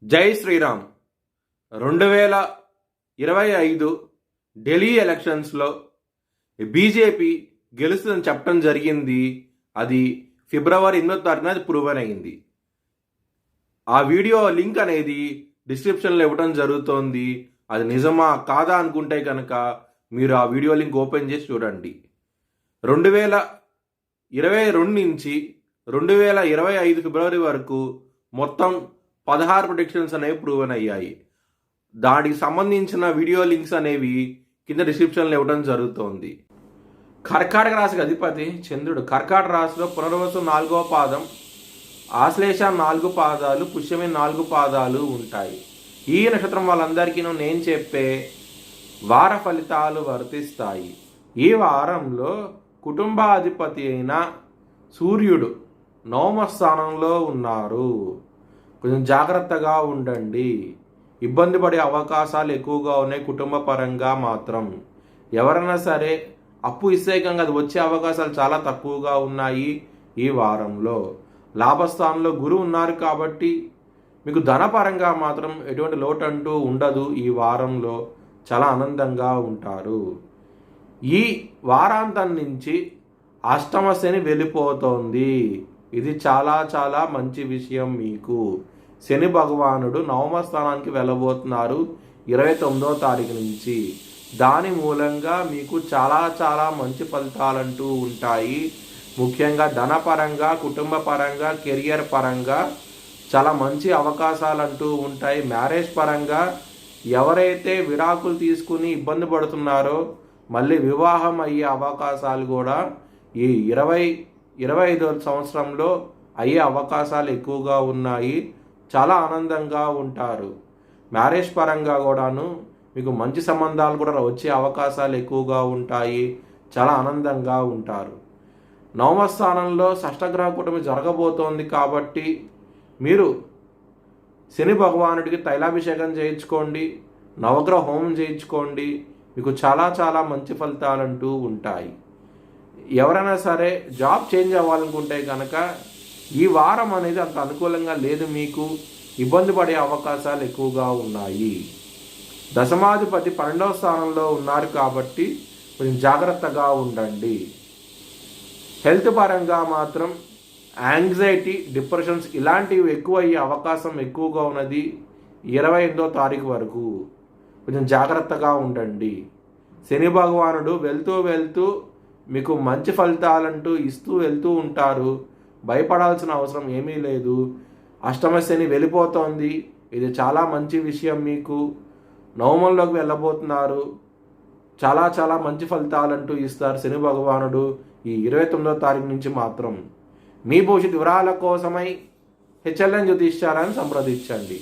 జై శ్రీరామ్. 2025 ఢిల్లీ ఎలక్షన్స్లో బీజేపీ గెలుస్తుందని చెప్పడం జరిగింది. అది ఫిబ్రవరి 8వ తారీఖున ప్రూవ్ అయింది. ఆ వీడియో లింక్ అనేది డిస్క్రిప్షన్లో ఇవ్వడం జరుగుతోంది. అది నిజమా కాదా అనుకుంటే కనుక మీరు ఆ వీడియో లింక్ ఓపెన్ చేసి చూడండి. 2022 నుంచి 2025 ఫిబ్రవరి వరకు మొత్తం 16 ప్రొడిక్షన్స్ అనేవి ప్రూవన్ అయ్యాయి. దానికి సంబంధించిన వీడియో లింక్స్ అనేవి కింద డిస్క్రిప్షన్లో ఇవ్వడం జరుగుతోంది. కర్కాటక రాశికి అధిపతి చంద్రుడు. కర్కాటక రాశిలో పునర్వసు 4వ పాదం, ఆశ్లేష 4 పాదాలు, పుష్యమి 4 పాదాలు ఉంటాయి. ఈ నక్షత్రం వాళ్ళందరికీ నేను చెప్పే వార ఫలితాలు వర్తిస్తాయి. ఈ వారంలో కుటుంబాధిపతి అయిన సూర్యుడు 9వ స్థానంలో ఉన్నారు. కొంచెం జాగ్రత్తగా ఉండండి. ఇబ్బంది పడే అవకాశాలు ఎక్కువగా ఉన్నాయి. కుటుంబ పరంగా మాత్రం ఎవరైనా సరే అప్పు ఇస్తేకంగా అది వచ్చే అవకాశాలు చాలా తక్కువగా ఉన్నాయి. ఈ వారంలో లాభస్థానంలో గురువు ఉన్నారు కాబట్టి మీకు ధనపరంగా మాత్రం ఎటువంటి లోటు అంటూ ఉండదు. ఈ వారంలో చాలా ఆనందంగా ఉంటారు. ఈ వారాంతం నుంచి అష్టమ శని వెళ్ళిపోతోంది. ఇది చాలా చాలా మంచి విషయం. మీకు శని భగవానుడు 9వ స్థానానికి వెళ్ళబోతున్నారు 29వ తారీఖు నుంచి. దాని మూలంగా మీకు చాలా చాలా మంచి ఫలితాలంటూ ఉంటాయి. ముఖ్యంగా ధనపరంగా, కుటుంబ పరంగా, కెరియర్ పరంగా చాలా మంచి అవకాశాలంటూ ఉంటాయి. మ్యారేజ్ పరంగా ఎవరైతే విడాకులు తీసుకుని ఇబ్బంది పడుతున్నారో మళ్ళీ వివాహం అయ్యే అవకాశాలు కూడా ఈ 2025వ సంవత్సరంలో అయ్యే అవకాశాలు ఎక్కువగా ఉన్నాయి. చాలా ఆనందంగా ఉంటారు. మ్యారేజ్ పరంగా కూడాను మీకు మంచి సంబంధాలు కూడా వచ్చే అవకాశాలు ఎక్కువగా ఉంటాయి. చాలా ఆనందంగా ఉంటారు. 9వ స్థానంలో షష్టగ్రహ కూటమి జరగబోతోంది కాబట్టి మీరు శని భగవానుడికి తైలాభిషేకం చేయించుకోండి, నవగ్రహ హోమం చేయించుకోండి. మీకు చాలా చాలా మంచి ఫలితాలంటూ ఉంటాయి. ఎవరైనా సరే జాబ్ చేంజ్ అవ్వాలనుకుంటే కనుక ఈ వారం అనేది అంత అనుకూలంగా లేదు. మీకు ఇబ్బంది పడే అవకాశాలు ఎక్కువగా ఉన్నాయి. దశమాధిపతి 12వ స్థానంలో ఉన్నారు కాబట్టి కొంచెం జాగ్రత్తగా ఉండండి. హెల్త్ పరంగా మాత్రం యాంగ్జైటీ, డిప్రెషన్స్ ఇలాంటివి ఎక్కువ అయ్యే అవకాశం ఎక్కువగా ఉన్నది 28వ తారీఖు వరకు. కొంచెం జాగ్రత్తగా ఉండండి. శని భగవానుడు వెళ్తూ మీకు మంచి ఫలితాలంటూ ఇస్తూ వెళ్తూ ఉంటారు. భయపడాల్సిన అవసరం ఏమీ లేదు. అష్టమ శని వెళ్ళిపోతోంది. ఇది చాలా మంచి విషయం. మీకు నవమంలోకి వెళ్ళబోతున్నారు. చాలా చాలా మంచి ఫలితాలంటూ ఇస్తారు శని భగవానుడు ఈ 29వ తారీఖు నుంచి మాత్రం. మీ భవిష్యత్ వివరాల కోసమై హెచ్ఎల్ఎన్ జ్యోతిష్యాలను సంప్రదించండి.